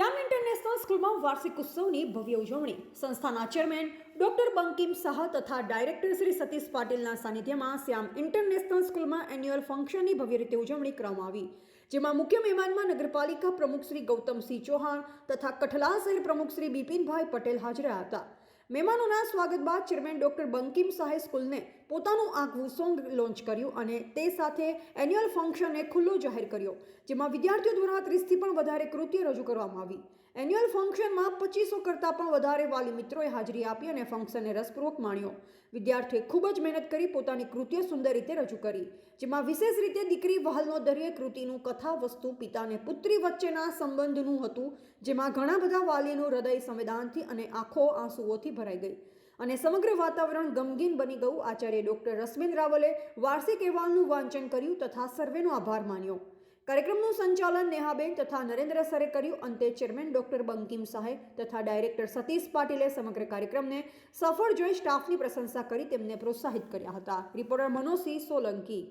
શ્યામ international સ્કૂલમાં વાર્ષિક ઉત્સવની ભવ્ય ઉજવણી સંસ્થાના ચેરમેન ડોક્ટર બંકિમ શાહ તથા ડાયરેક્ટર શ્રી સતીશ પાટીલના સાનિધ્યમાં શ્યામ ઇન્ટરનેશનલ સ્કૂલમાં એન્યુઅલ ફંક્શનની ભવ્ય રીતે ઉજવણી કરવામાં આવી, જેમાં મુખ્ય મહેમાનમાં નગરપાલિકા પ્રમુખ શ્રી ગૌતમસિંહ ચૌહાણ તથા કઠલા શહેર પ્રમુખ શ્રી બિપિનભાઈ પટેલ હાજર હતા. મહેમાનોના સ્વાગત બાદ ચેરમેન ડોક્ટર બંકિમ શાહે સ્કૂલને પોતાનું આગવું સોંગ લોન્ચ કર્યું અને તે સાથે એન્યુઅલ ફંક્શનને ખુલ્લો જાહેર કર્યો, જેમાં વિદ્યાર્થીઓ દ્વારા 30થી પણ વધારે કૃતિઓ રજૂ કરવામાં આવી. એન્યુઅલ ફંક્શનમાં 2500 કરતાં પણ વધારે વાલી મિત્રોએ હાજરી આપી અને ફંક્શનને રસપૂર્વક માણ્યો. વિદ્યાર્થીઓએ ખૂબ જ મહેનત કરી પોતાની કૃતિઓ સુંદર રીતે રજૂ કરી, જેમાં વિશેષ રીતે દીકરી વહાલનો દરેક કૃતિનું કથા વસ્તુ પિતા અને પુત્રી વચ્ચેના સંબંધનું હતું, જેમાં ઘણા બધા વાલીનું હૃદય સંવેદનથી અને આંખો આંસુઓથી ભરાઈ ગઈ અને સમગ્ર વાતાવરણ ગમગીન બની ગયું. આચાર્ય ડોક્ટર રશ્મિન રાવલે વાર્ષિક અહેવાલનું વાંચન કર્યું તથા સર્વેનો આભાર માન્યો. કાર્યક્રમનું સંચાલન નેહાબેન તથા નરેન્દ્ર સરે કર્યું. અંતે ચેરમેન ડોક્ટર બંકિમ શાહે તથા ડાયરેક્ટર સતીશ પાટીલે સમગ્ર કાર્યક્રમને સફળ જોઈ સ્ટાફની પ્રશંસા કરી તેમને પ્રોત્સાહિત કર્યા હતા. રિપોર્ટર મનોજસિંહ સોલંકી.